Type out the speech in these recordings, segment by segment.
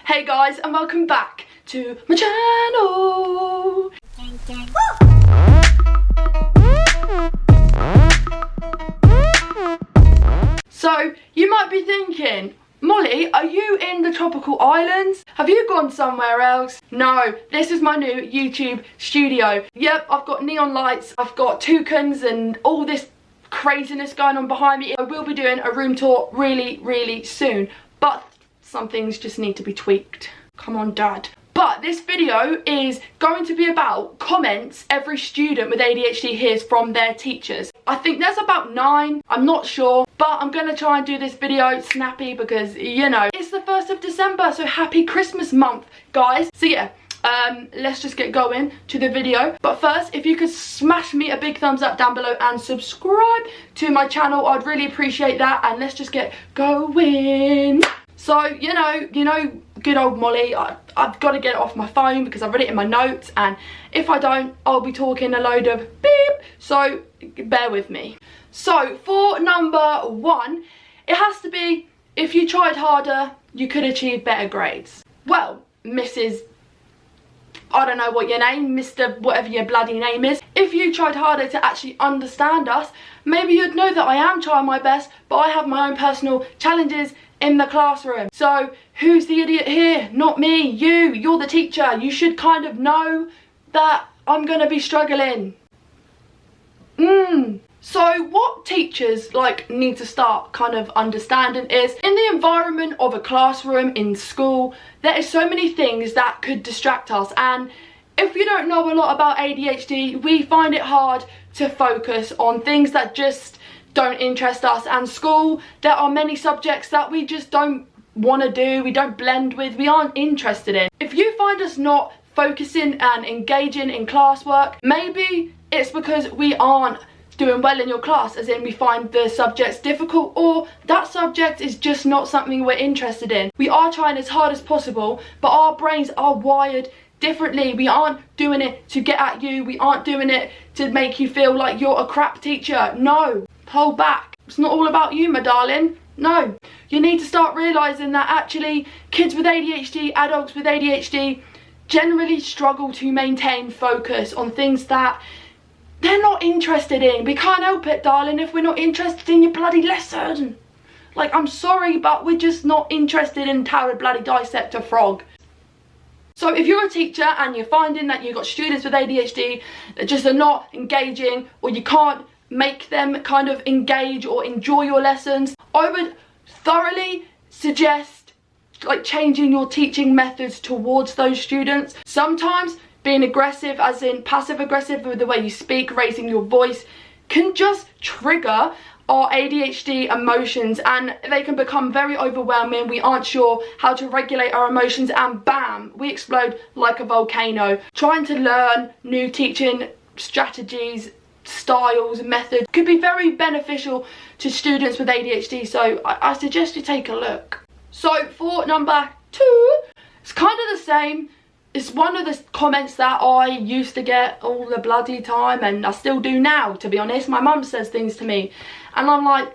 Hey guys, and welcome back to my channel. So you might be thinking, Molly, are you in the tropical islands? Have you gone somewhere else? No, this is my new YouTube studio. Yep, I've got neon lights, I've got toucans and all this craziness going on behind me. I will be doing a room tour really soon, but some things just need to be tweaked. Come on, Dad. But this video is going to be about comments every student with ADHD hears from their teachers. I think there's about 9, I'm not sure, but I'm going to try and do this video snappy because, you know, it's the 1st of December, so happy Christmas month, guys. So yeah, let's just get going to the video. But first, if you could smash me a big thumbs up down below and subscribe to my channel, I'd really appreciate that. And let's just get going. So, you know, good old Molly, I've got to get it off my phone because I've read it in my notes, and if I don't, I'll be talking a load of beep, so bear with me. So, for number 1, it has to be, if you tried harder, you could achieve better grades. Well, Mrs. I don't know what your name, Mr. whatever your bloody name is, if you tried harder to actually understand us, maybe you'd know that I am trying my best, but I have my own personal challenges in the classroom. So who's the idiot here? Not me, you're the teacher. You should kind of know that I'm gonna be struggling. So what teachers need to start kind of understanding is, in the environment of a classroom in school, there is so many things that could distract us, and if you don't know a lot about ADHD, we find it hard to focus on things that just don't interest us. And school, there are many subjects that we just don't want to do, we don't blend with, we aren't interested in. If you find us not focusing and engaging in classwork, maybe it's because we aren't doing well in your class, as in we find the subjects difficult, or that subject is just not something we're interested in. We are trying as hard as possible, but our brains are wired differently. We aren't doing it to get at you, we aren't doing it to make you feel like you're a crap teacher. No, hold back. It's not all about you, my darling. No, you need to start realising that actually kids with ADHD, adults with ADHD generally struggle to maintain focus on things that they're not interested in. We can't help it, darling, if we're not interested in your bloody lesson. Like, I'm sorry, but we're just not interested in how to bloody dissect a frog. So if you're a teacher and you're finding that you've got students with ADHD that just are not engaging, or you can't make them kind of engage or enjoy your lessons, I would thoroughly suggest changing your teaching methods towards those students. Sometimes being aggressive, as in passive aggressive with the way you speak, raising your voice, can just trigger our ADHD emotions, and they can become very overwhelming. We aren't sure how to regulate our emotions, and bam, we explode like a volcano. Trying to learn new teaching strategies, styles, methods could be very beneficial to students with ADHD, so I suggest you take a look. So for number 2, it's kind of the same. It's one of the comments that I used to get all the bloody time, and I still do now, to be honest. My mum says things to me and I'm like,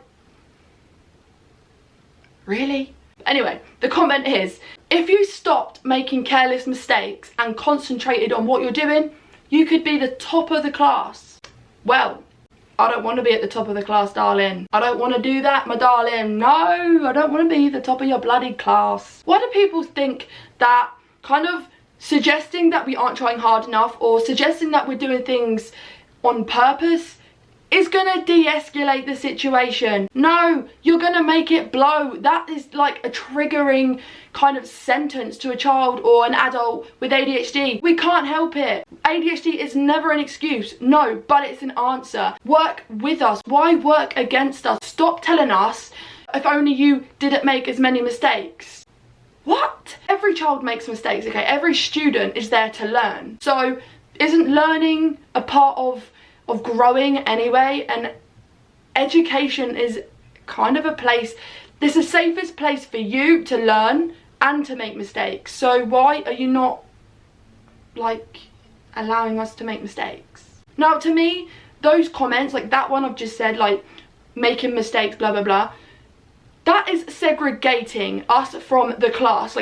really? Anyway, the comment is, if you stopped making careless mistakes and concentrated on what you're doing, you could be the top of the class. Well, I don't want to be at the top of the class, darling. I don't want to do that, my darling. No, I don't want to be the top of your bloody class. Why do people think that kind of suggesting that we aren't trying hard enough, or suggesting that we're doing things on purpose, is gonna de-escalate the situation? No, you're gonna make it blow. That is like a triggering kind of sentence to a child or an adult with ADHD. We can't help it. ADHD is never an excuse, no, but it's an answer. Work with us. Why work against us? Stop telling us, if only you didn't make as many mistakes. What? Every child makes mistakes, okay? Every student is there to learn. So isn't learning a part of growing anyway? And education is kind of a place, it's the safest place for you to learn and to make mistakes. So why are you not allowing us to make mistakes? Now, to me, those comments, like that one I've just said, making mistakes, blah blah blah, that is segregating us from the class.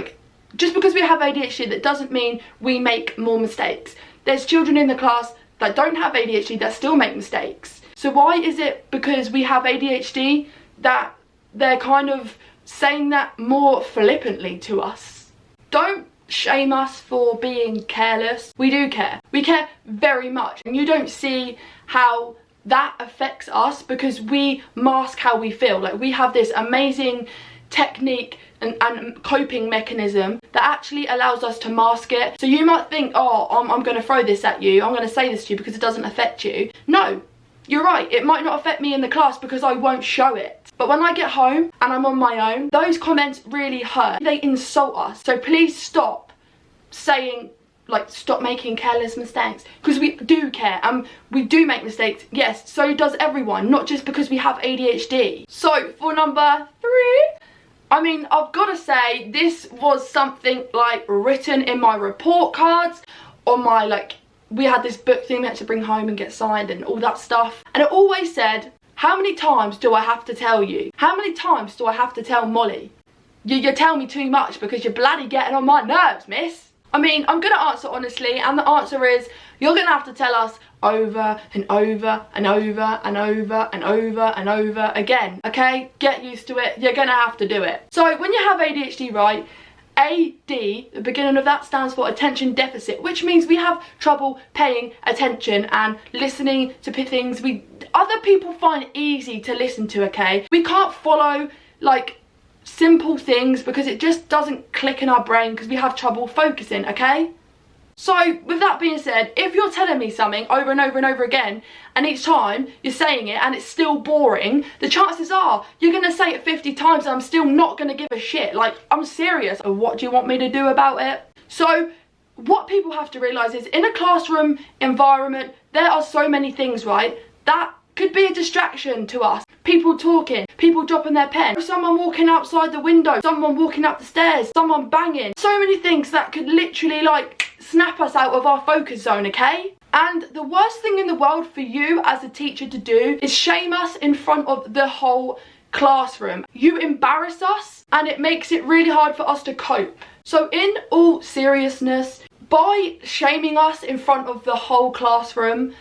just because we have ADHD, that doesn't mean we make more mistakes. There's children in the class that don't have ADHD that still make mistakes. So why is it because we have ADHD that they're kind of saying that more flippantly to us? Don't shame us for being careless. We do care. We care very much. And you don't see how that affects us because we mask how we feel. Like, we have this amazing technique and coping mechanism that actually allows us to mask it. So you might think, oh, I'm going to throw this at you, I'm going to say this to you because it doesn't affect you. No, you're right, it might not affect me in the class because I won't show it. But when I get home and I'm on my own, those comments really hurt. They insult us. So please stop saying, like, stop making careless mistakes, because we do care and we do make mistakes. Yes, so does everyone, not just because we have ADHD. So for number 3, I mean, I've got to say, this was something like written in my report cards, on my, like, we had this book thing we had to bring home and get signed and all that stuff. And it always said, how many times do I have to tell you? How many times do I have to tell Molly? You tell me too much because you're bloody getting on my nerves, miss. I mean, I'm going to answer honestly, and the answer is, you're going to have to tell us over and over and over and over and over and over again, okay? Get used to it. You're going to have to do it. So when you have ADHD, right, AD, the beginning of that stands for attention deficit, which means we have trouble paying attention and listening to things other people find easy to listen to, okay? We can't follow, like, simple things because it just doesn't click in our brain because we have trouble focusing, okay? So with that being said, if you're telling me something over and over and over again, and each time you're saying it and it's still boring, the chances are you're going to say it 50 times and I'm still not going to give a shit. Like, I'm serious. What do you want me to do about it? So what people have to realise is, in a classroom environment, there are so many things, right, that could be a distraction to us. People talking, people dropping their pen, someone walking outside the window, someone walking up the stairs, someone banging. So many things that could literally, like, snap us out of our focus zone, okay? And the worst thing in the world for you as a teacher to do is shame us in front of the whole classroom. You embarrass us and it makes it really hard for us to cope. So in all seriousness, by shaming us in front of the whole classroom,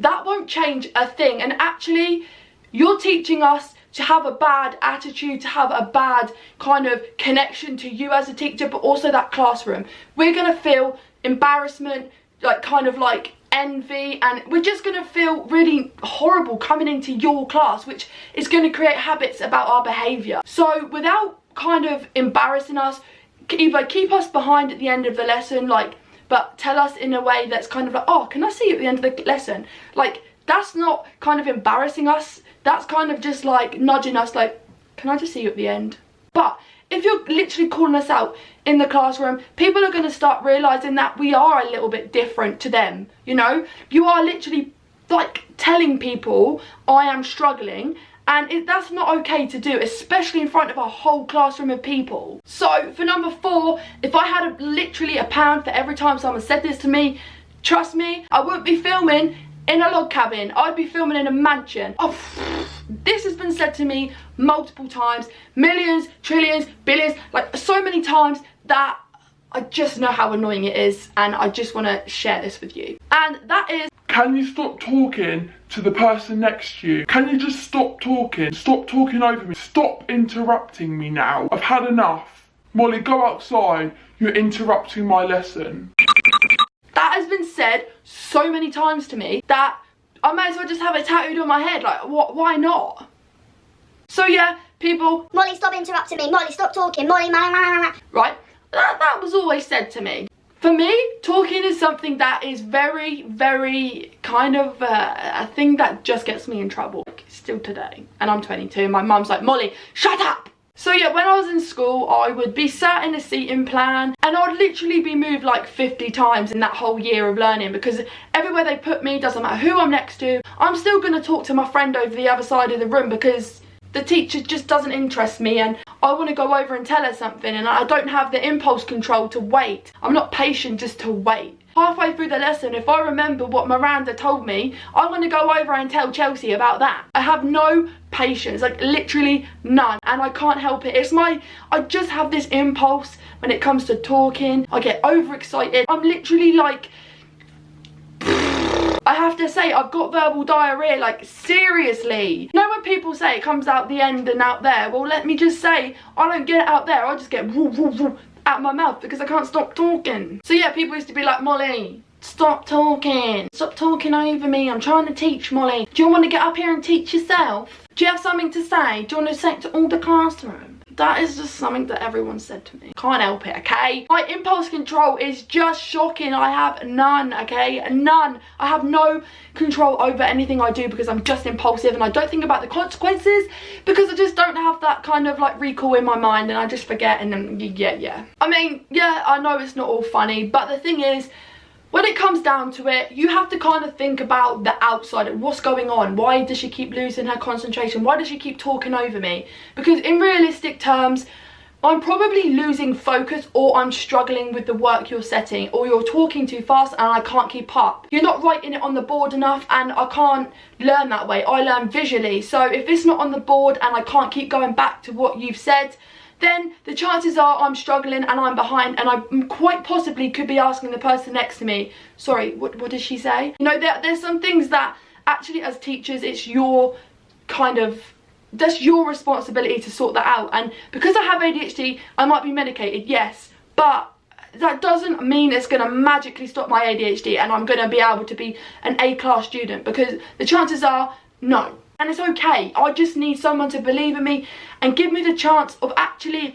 that won't change a thing. And actually, you're teaching us to have a bad attitude, to have a bad kind of connection to you as a teacher, but also that classroom. We're going to feel embarrassment, like, kind of like envy, and we're just going to feel really horrible coming into your class, which is going to create habits about our behaviour. So without kind of embarrassing us, either keep us behind at the end of the lesson, like, but tell us in a way that's kind of like, oh, can I see you at the end of the lesson? Like, that's not kind of embarrassing us. That's kind of just like nudging us, like, can I just see you at the end? But if you're literally calling us out in the classroom, people are going to start realising that we are a little bit different to them, you know? You are literally, like, telling people I am struggling, and that's not okay to do, especially in front of a whole classroom of people. So for number 4, if I had literally £1 for every time someone said this to me, trust me, I wouldn't be filming in a log cabin. I'd be filming in a mansion. Oh, this has been said to me multiple times, millions, trillions, billions, like so many times that I just know how annoying it is, and I just want to share this with you. And that is, can you stop talking to the person next to you? Can you just stop talking? Stop talking over me. Stop interrupting me now. I've had enough. Molly, go outside. You're interrupting my lesson. That has been said so many times to me that I may as well just have it tattooed on my head. Like, what? Why not? So yeah, people, Molly, stop interrupting me. Molly, stop talking. Molly, right? That was always said to me. For me, talking is something that is very, very kind of a thing that just gets me in trouble. Like, still today. And I'm 22 and my mum's like, Molly, shut up! So yeah, when I was in school, I would be sat in a seating plan and I'd literally be moved like 50 times in that whole year of learning, because everywhere they put me, doesn't matter who I'm next to, I'm still going to talk to my friend over the other side of the room because the teacher just doesn't interest me and I want to go over and tell her something and I don't have the impulse control to wait. I'm not patient just to wait. halfway through the lesson, if I remember what Miranda told me, I'm going to go over and tell Chelsea about that. I have no patience, like literally none, and I can't help it. I just have this impulse when it comes to talking. I get overexcited. I'm literally like, I have to say, I've got verbal diarrhea, like seriously. You know when people say it comes out the end and out there? Well, let me just say, I don't get it out there, I just get out my mouth because I can't stop talking. So yeah, people used to be like, Molly, stop talking. Stop talking over me. I'm trying to teach, Molly. Do you want to get up here and teach yourself? Do you have something to say? Do you want to say it to all the classroom? That is just something that everyone said to me. Can't help it, okay? My impulse control is just shocking. I have none, okay? None. I have no control over anything I do because I'm just impulsive and I don't think about the consequences because I just don't have that kind of like recall in my mind and I just forget and then, yeah. I mean, yeah, I know it's not all funny, but the thing is, when it comes down to it, you have to kind of think about the outside, what's going on. Why does she keep losing her concentration? Why does she keep talking over me? Because in realistic terms, I'm probably losing focus or I'm struggling with the work you're setting or you're talking too fast and I can't keep up. You're not writing it on the board enough and I can't learn that way. I learn visually. So if it's not on the board and I can't keep going back to what you've said, then the chances are I'm struggling and I'm behind and I quite possibly could be asking the person next to me, sorry, what did she say? You know, there's some things that actually as teachers, it's your that's your responsibility to sort that out. And because I have ADHD, I might be medicated, yes, but that doesn't mean it's going to magically stop my ADHD and I'm going to be able to be an A-class student, because the chances are no. And it's okay. I just need someone to believe in me and give me the chance of actually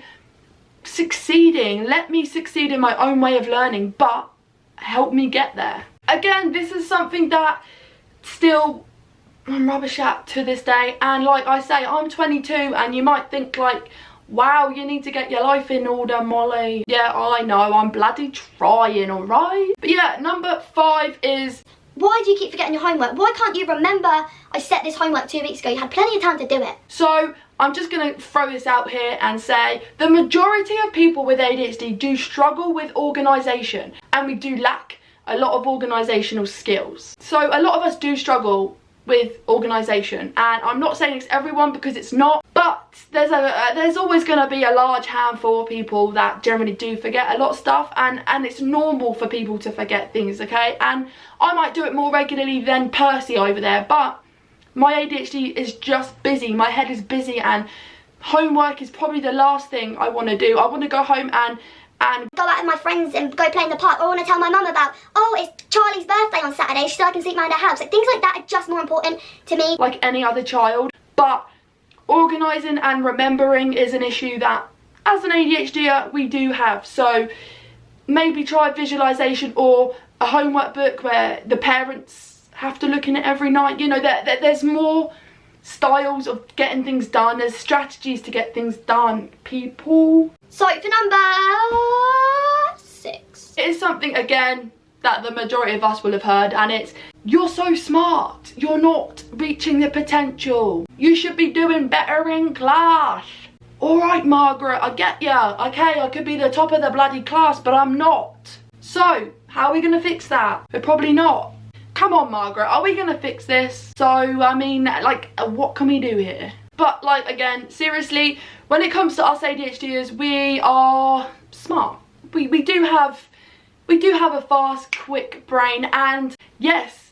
succeeding. Let me succeed in my own way of learning, but help me get there. Again, this is something that still I'm rubbish at to this day. And like I say, I'm 22 and you might think like, wow, you need to get your life in order, Molly. Yeah, I know, I'm bloody trying, alright? But yeah, number 5 is, why do you keep forgetting your homework? Why can't you remember I set this homework 2 weeks ago? You had plenty of time to do it. So I'm just going to throw this out here and say the majority of people with ADHD do struggle with organisation and we do lack a lot of organisational skills. So a lot of us do struggle with organisation, and I'm not saying it's everyone because it's not, but there's always going to be a large handful of people that generally do forget a lot of stuff, and it's normal for people to forget things, okay? And I might do it more regularly than Percy over there, but my ADHD is just busy. My head is busy and homework is probably the last thing I want to do. I want to go home and go out with my friends and go play in the park. Or I want to tell my mum about, oh, it's Charlie's birthday on Saturday so I can sleep around her house. Like, things like that are just more important to me. Like any other child. But organising and remembering is an issue that as an ADHDer we do have. So maybe try visualisation or a homework book where the parents have to look in it every night. You know, there's more styles of getting things done. There's strategies to get things done, people. So for number 6. It is something, again, that the majority of us will have heard, and it's, you're so smart, you're not reaching the potential, you should be doing better in class. Alright, Margaret, I get ya, okay, I could be the top of the bloody class, but I'm not. So, how are we going to fix that? We're probably not. Come on, Margaret, are we going to fix this? So, I mean, like, what can we do here? But, like, again, seriously, when it comes to us ADHDers, we are smart. We do have a fast, quick brain, and yes,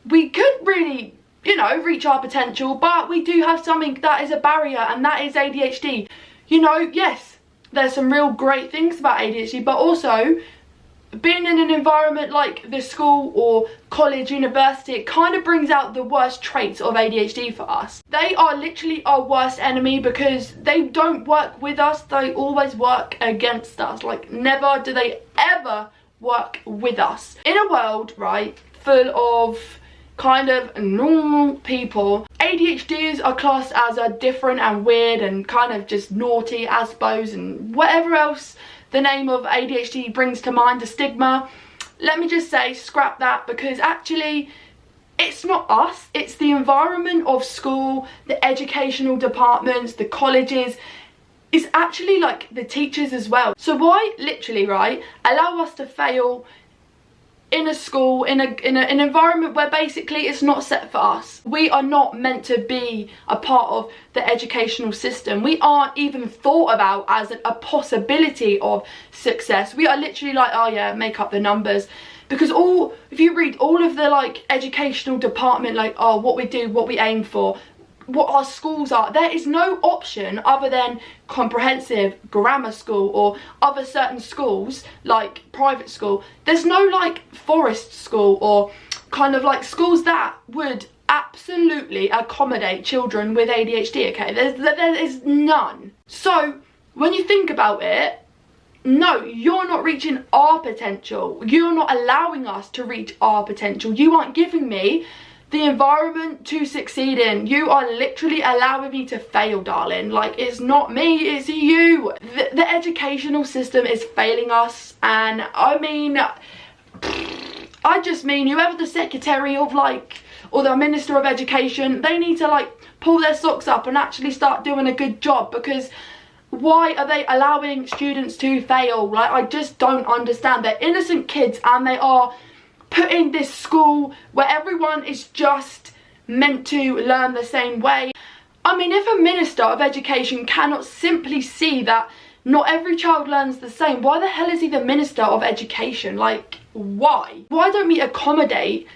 we could really, you know, reach our potential, but we do have something that is a barrier, and that is ADHD. You know, yes, there's some real great things about ADHD, but also being in an environment like the school or college, university, it kind of brings out the worst traits of ADHD for us. They are literally our worst enemy because they don't work with us, they always work against us. Like, never do they ever work with us. In a world, right, full of kind of normal people, ADHDers are classed as a different and weird and kind of just naughty, I suppose, and whatever else the name of ADHD brings to mind, the stigma. Let me just say, scrap that, because actually it's not us, it's the environment of school, the educational departments, the colleges. It's actually like the teachers as well. So why literally, right, allow us to fail in a school, in an environment where basically it's not set for us. We are not meant to be a part of the educational system. We aren't even thought about as a possibility of success. We are literally like, oh yeah, make up the numbers. Because if you read all of the like educational department, like, oh, what we do, what we aim for, what our schools are, there is no option other than comprehensive grammar school or other certain schools like private school. There's no like forest school or kind of like schools that would absolutely accommodate children with ADHD, okay? There is none. So when you think about it, no, you're not reaching our potential. You're not allowing us to reach our potential. You aren't giving me the environment to succeed in. You are literally allowing me to fail, darling. Like, it's not me, it's you. The educational system is failing us, and I mean, I just mean whoever the secretary of like, or the minister of education, they need to like pull their socks up and actually start doing a good job, because why are they allowing students to fail? Like, I just don't understand. They're innocent kids and they are put in this school where everyone is just meant to learn the same way. I mean, if a minister of education cannot simply see that not every child learns the same, why the hell is he the minister of education? Like, why? Why don't we accommodate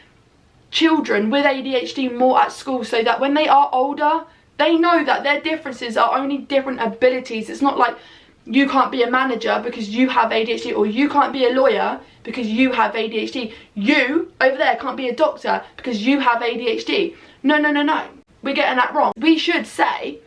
children with ADHD more at school so that when they are older, they know that their differences are only different abilities? It's not like you can't be a manager because you have ADHD, or you can't be a lawyer because you have ADHD. You over there can't be a doctor because you have ADHD. No, no, no, no. We're getting that wrong. We should say,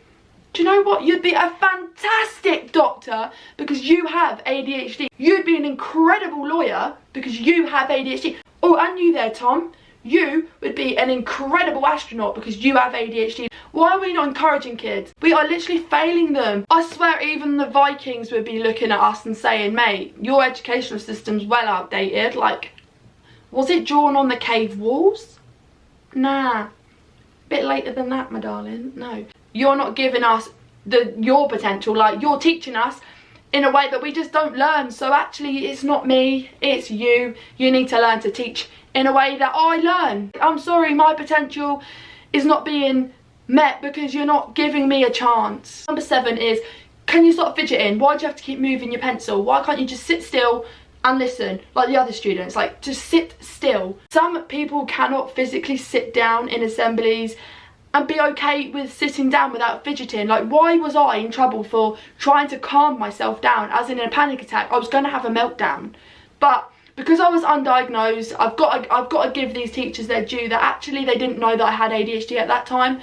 do you know what? You'd be a fantastic doctor because you have ADHD. You'd be an incredible lawyer because you have ADHD. Oh, and you there, Tom. You would be an incredible astronaut because you have ADHD. Why are we not encouraging kids? We are literally failing them. I swear even the Vikings would be looking at us and saying, mate, your educational system's well outdated. Like, was it drawn on the cave walls? Nah. Bit later than that, my darling. No. You're not giving us your potential. Like, you're teaching us in a way that we just don't learn. So actually, it's not me, it's you. You need to learn to teach in a way that I learn. I'm sorry, my potential is not being met because you're not giving me a chance. Number 7 is, can you stop fidgeting? Why do you have to keep moving your pencil? Why can't you just sit still and listen like the other students? Like, just sit still. Some people cannot physically sit down in assemblies and be okay with sitting down without fidgeting. Like, why was I in trouble for trying to calm myself down, as in a panic attack? I was going to have a meltdown. But because I was undiagnosed, I've got to give these teachers their due, that actually they didn't know that I had ADHD at that time.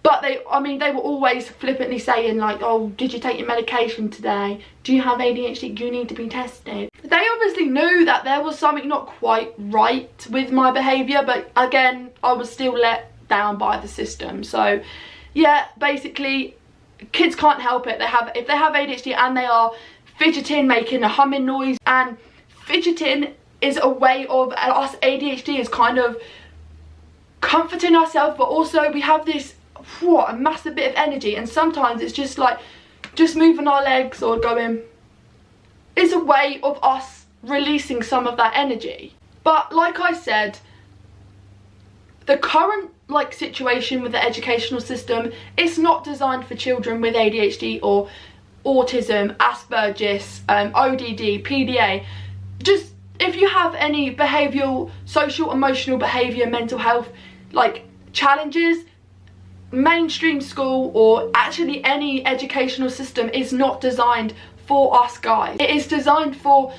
But they were always flippantly saying like, oh, did you take your medication today? Do you have ADHD? You need to be tested. They obviously knew that there was something not quite right with my behaviour, but again, I was still let down by the system. So yeah, basically, kids can't help it. If they have ADHD and they are fidgeting, making a humming noise, and fidgeting is a way of us ADHD is kind of comforting ourselves, but also we have this a massive bit of energy, and sometimes it's just like just moving our legs or going. It's a way of us releasing some of that energy. But like I said, the current like situation with the educational system, it's not designed for children with ADHD or autism, Asperger's, ODD, PDA. Just if you have any behavioural, social, emotional behaviour, mental health like challenges, mainstream school or actually any educational system is not designed for us guys. It is designed for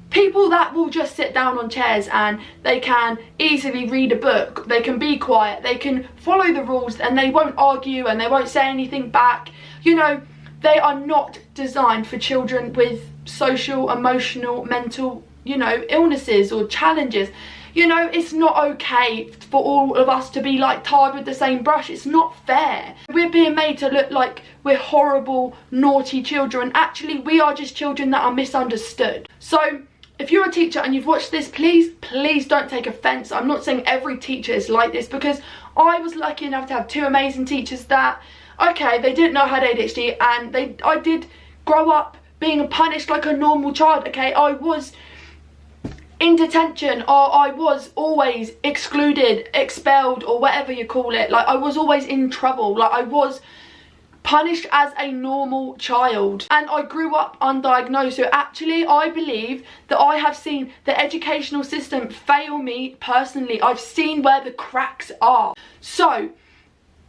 people that will just sit down on chairs and they can easily read a book, they can be quiet, they can follow the rules, and they won't argue and they won't say anything back. You know, they are not designed for children with social, emotional, mental, you know, illnesses or challenges. You know, it's not okay for all of us to be like tarred with the same brush. It's not fair. We're being made to look like we're horrible, naughty children. Actually, we are just children that are misunderstood. So if you're a teacher and you've watched this, please don't take offence. I'm not saying every teacher is like this, because I was lucky enough to have 2 amazing teachers that, okay, they didn't know I had ADHD, and I did grow up being punished like a normal child. Okay, I was in detention, or I was always excluded, expelled, or whatever you call it. Like, I was always in trouble. Like, I was punished as a normal child, and I grew up undiagnosed. So actually, I believe that I have seen the educational system fail me personally. I've seen where the cracks are. So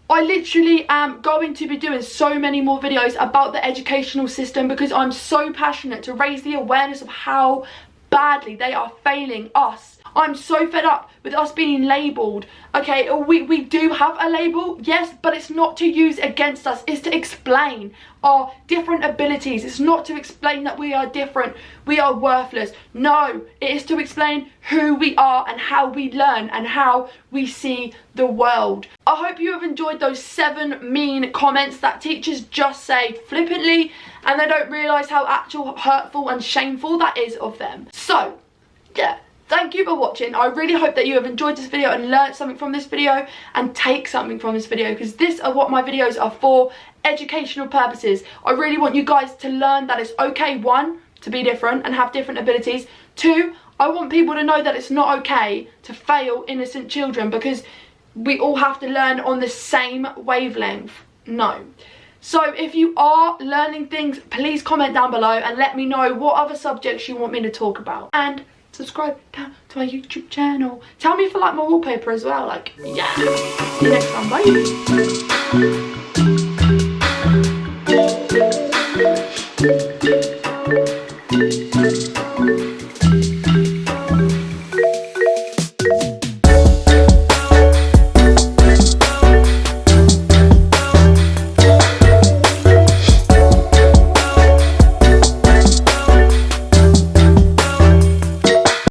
I literally am going to be doing so many more videos about the educational system, because I'm so passionate to raise the awareness of how badly they are failing us. I'm so fed up with us being labelled. Okay, we do have a label, yes, but it's not to use against us. It's to explain our different abilities. It's not to explain that we are different, we are worthless. No, it is to explain who we are and how we learn and how we see the world. I hope you have enjoyed those 7 mean comments that teachers just say flippantly, and they don't realise how actual hurtful and shameful that is of them. So, yeah. Thank you for watching. I really hope that you have enjoyed this video and learned something from this video and take something from this video, because this are what my videos are for, educational purposes. I really want you guys to learn that it's okay, 1, to be different and have different abilities. 2, I want people to know that it's not okay to fail innocent children, because we all have to learn on the same wavelength. No. So if you are learning things, please comment down below and let me know what other subjects you want me to talk about. And subscribe down to my YouTube channel. Tell me if you like my wallpaper as well. Like, yeah. The next one, bye.